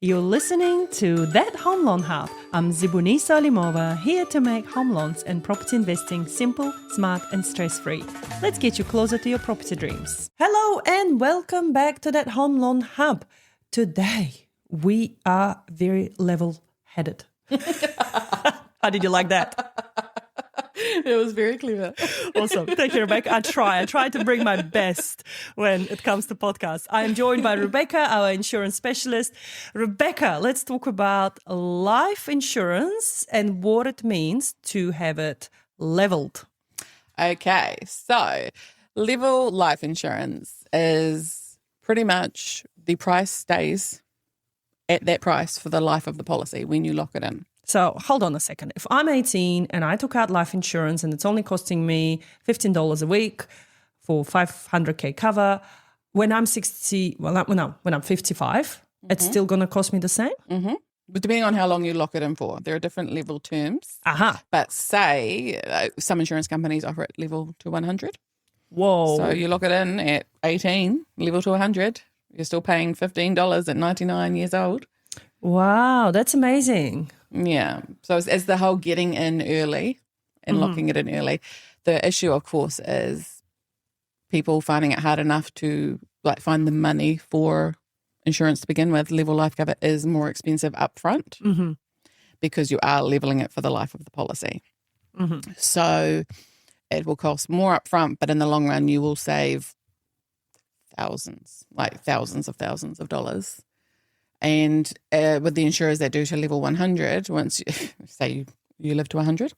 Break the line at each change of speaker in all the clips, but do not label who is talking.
You're listening to That Home Loan Hub. I'm Zibuni Solimova, here to make home loans and property investing simple, smart and stress-free. Let's get you closer to your property dreams. Hello and welcome back to That Home Loan Hub. Today, we are very level-headed. How did you like that?
It was very clever.
Awesome. Thank you, Rebecca. I try to bring my best when it comes to podcasts. I am joined by Rebecca, our insurance specialist. Rebecca, let's talk about life insurance and what it means to have it leveled.
Okay, so level life insurance is pretty much the price stays at that price for the life of the policy when you lock it in.
So hold on a second. If I'm 18 and I took out life insurance and it's only costing me $15 a week for 500K cover, when I'm 55, it's still going to cost me the same?
Mm-hmm. But depending on how long you lock it in for, there are different level terms. But say some insurance companies offer it level to 100.
Whoa.
So you lock it in at 18, level to 100. You're still paying $15 at 99 years old.
Wow, that's amazing.
Yeah. So it's the whole getting in early and locking it in early. The issue, of course, is people finding it hard enough to find the money for insurance to begin with. Level life cover is more expensive upfront because you are leveling it for the life of the policy. So it will cost more upfront, but in the long run, you will save thousands of dollars. And with the insurers that do to level 100, once you live to 100,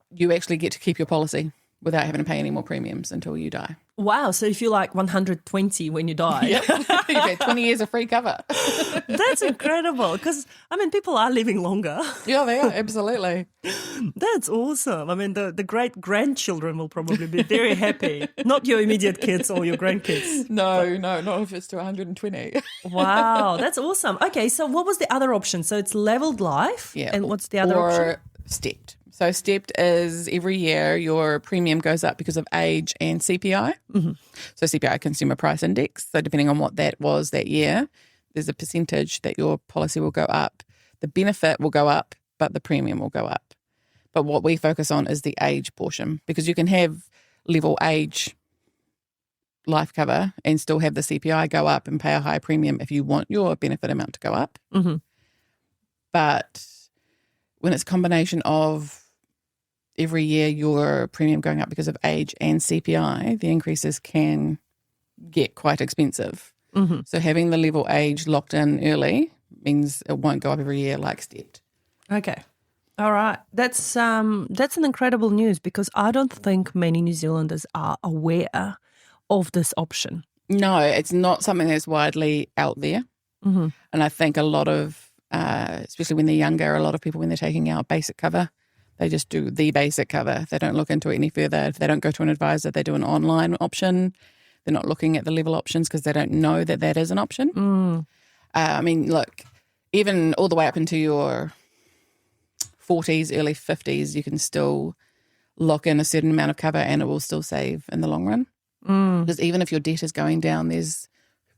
you actually get to keep your policy without having to pay any more premiums until you die.
Wow. So if you're 120 when you die.
Yep. You get 20 years of free cover.
That's incredible because, people are living longer.
Yeah, they are. Absolutely.
That's awesome. The great-grandchildren will probably be very happy. Not your immediate kids or your grandkids.
No, not if it's to 120.
Wow, that's awesome. Okay, so what was the other option? So it's leveled life.
Yeah.
And what's the other option?
Or stepped. So stepped is every year your premium goes up because of age and CPI. So CPI, Consumer Price Index. So depending on what that was that year, there's a percentage that your policy will go up. The benefit will go up, but the premium will go up. But what we focus on is the age portion because you can have level age life cover and still have the CPI go up and pay a high premium if you want your benefit amount to go up. But when it's a combination of every year your premium going up because of age and CPI, the increases can get quite expensive. So having the level age locked in early means it won't go up every year like stepped.
Okay. All right. That's an incredible news because I don't think many New Zealanders are aware of this option.
No, it's not something that's widely out there. And I think a lot of, especially when they're younger, a lot of people when they're taking out basic cover, they just do the basic cover. They don't look into it any further. If they don't go to an advisor, they do an online option. They're not looking at the level options because they don't know that that is an option. Look, even all the way up into your 40s, early 50s, you can still lock in a certain amount of cover and it will still save in the long run. Because even if your debt is going down, there's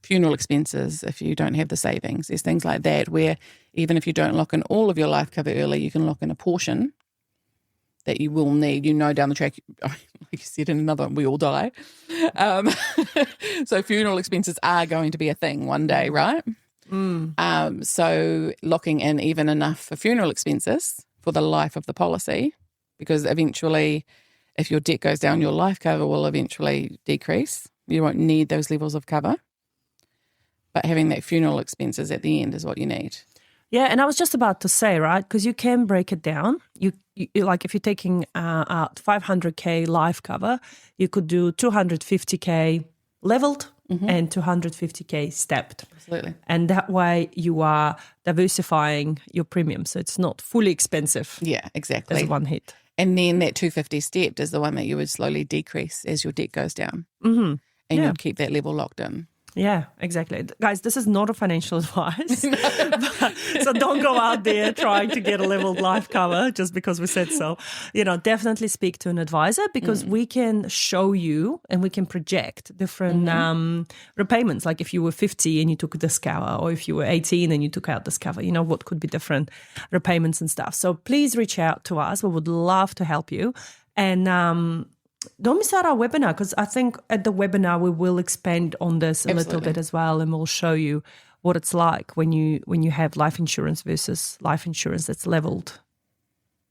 funeral expenses if you don't have the savings. There's things like that where even if you don't lock in all of your life cover early, you can lock in a portion that you will need, down the track, like you said in another one, we all die. So funeral expenses are going to be a thing one day, right? So locking in even enough for funeral expenses for the life of the policy, because eventually if your debt goes down, your life cover will eventually decrease. You won't need those levels of cover. But having that funeral expenses at the end is what you need.
Yeah, and I was just about to say, right, because you can break it down. You like if you're taking out 500K life cover, you could do 250K leveled and 250K stepped.
Absolutely.
And that way you are diversifying your premium, so it's not fully expensive.
Yeah, exactly.
As one hit.
And then that 250 stepped is the one that you would slowly decrease as your debt goes down. And you'd keep that level locked in.
Yeah, exactly. Guys, this is not a financial advice. So don't go out there trying to get a leveled life cover just because we said so. Definitely speak to an advisor because we can show you and we can project different repayments. Like if you were 50 and you took this cover, or if you were 18 and you took out this cover, what could be different repayments and stuff. So please reach out to us. We would love to help you. And don't miss out our webinar, because I think at the webinar we will expand on this a little bit as well, and we'll show you what it's like when you have life insurance versus life insurance that's leveled.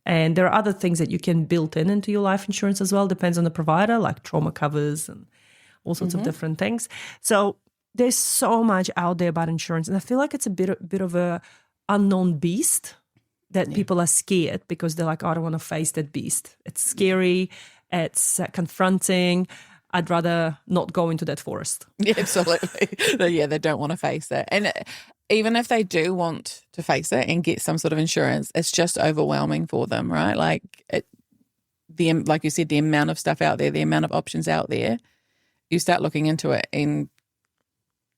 And there are other things that you can build into your life insurance as well, depends on the provider, like trauma covers and all sorts of different things. So there's so much out there about insurance, and I feel like it's a bit of a unknown beast that people are scared because they're like, oh, I don't want to face that beast. It's scary. It's confronting. I'd rather not go into that forest.
Yeah, absolutely. They don't want to face it. And even if they do want to face it and get some sort of insurance, it's just overwhelming for them, right? Like you said, the amount of stuff out there, the amount of options out there, you start looking into it. And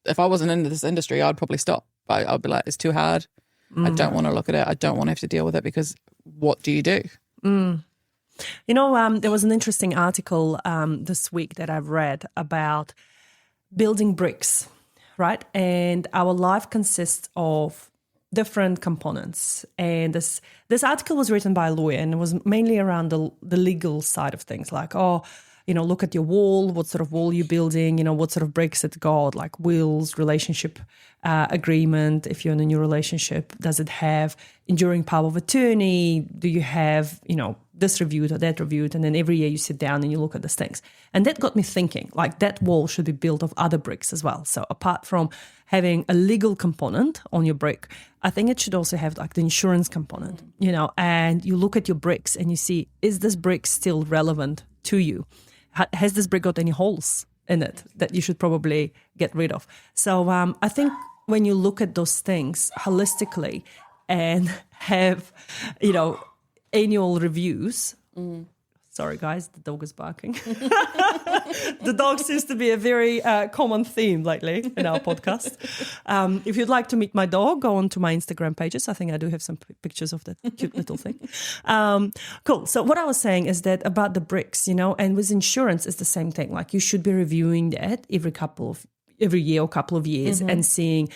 if I wasn't into this industry, I'd probably stop. I'd be like, it's too hard. I don't want to look at it. I don't want to have to deal with it, because what do you do?
There was an interesting article this week that I've read about building bricks, right? And our life consists of different components. And this article was written by a lawyer, and it was mainly around the legal side of things, like, look at your wall, what sort of wall you're building, what sort of bricks it got, like wills, relationship agreement. If you're in a new relationship, does it have enduring power of attorney? Do you have, this reviewed or that reviewed? And then every year you sit down and you look at these things. And that got me thinking, like, that wall should be built of other bricks as well. So apart from having a legal component on your brick, I think it should also have like the insurance component, and you look at your bricks and you see, is this brick still relevant to you? Has this brick got any holes in it that you should probably get rid of? So I think when you look at those things holistically and have, annual reviews. Sorry, guys, the dog is barking. The dog seems to be a very common theme lately in our podcast. If you'd like to meet my dog, go on to my Instagram pages. I think I do have some pictures of that cute little thing. Cool. So what I was saying is that about the bricks, and with insurance, it's the same thing. Like, you should be reviewing that every year or couple of years and seeing,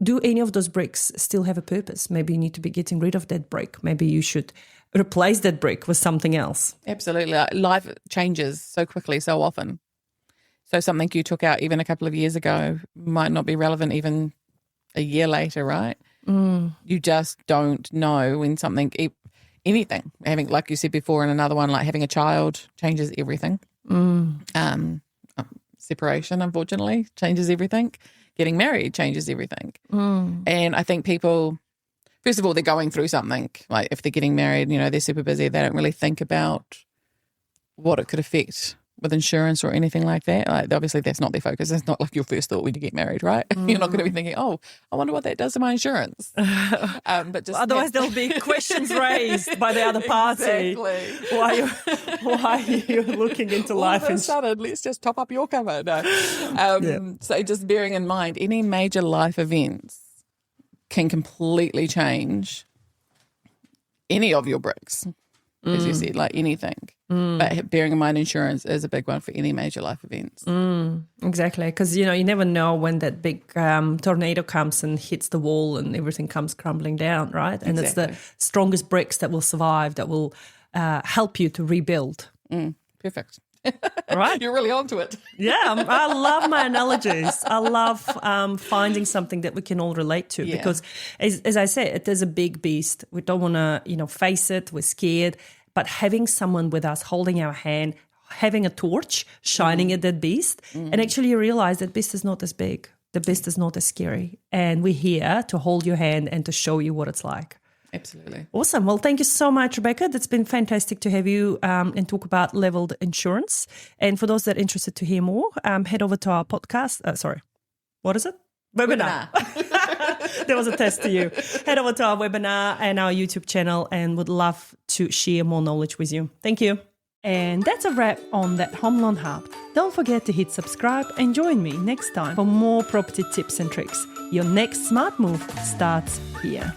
do any of those bricks still have a purpose? Maybe you need to be getting rid of that brick. Maybe you should replace that brick with something else.
Absolutely. Life changes so quickly, so often. So something you took out even a couple of years ago might not be relevant even a year later, right? You just don't know when anything, having, like you said before in another one, like having a child changes everything. Separation, unfortunately, changes everything. Getting married changes everything. And I think people, first of all, they're going through something. Like if they're getting married, they're super busy. They don't really think about what it could affect with insurance or anything like that. Like, obviously, that's not their focus. It's not like your first thought when you get married, right? You're not going to be thinking, oh, I wonder what that does to my insurance. But just
otherwise, there'll be questions raised by the other party.
Exactly.
Why are you looking into life insurance?
All of a sudden, let's just top up your cover. No. So just bearing in mind, any major life events can completely change any of your bricks, as you said, like anything. But bearing in mind, insurance is a big one for any major life events.
Exactly, because, you never know when that big tornado comes and hits the wall and everything comes crumbling down, right? And It's the strongest bricks that will survive, that will help you to rebuild.
Perfect.
Right?
You're really onto it.
Yeah, I love my analogies. I love finding something that we can all relate to because, as I said, it is a big beast. We don't want to, face it. We're scared. But having someone with us holding our hand, having a torch shining at that beast, and actually you realize that beast is not as big. The beast is not as scary. And we're here to hold your hand and to show you what it's like.
Absolutely.
Awesome. Well, thank you so much, Rebecca. That's been fantastic to have you and talk about leveled insurance. And for those that are interested to hear more, head over to our podcast. What is it? Webinar. There was a test to you. Head over to our webinar and our YouTube channel, and would love to share more knowledge with you. Thank you. And that's a wrap on That Home Loan Hub. Don't forget to hit subscribe and join me next time for more property tips and tricks. Your next smart move starts here.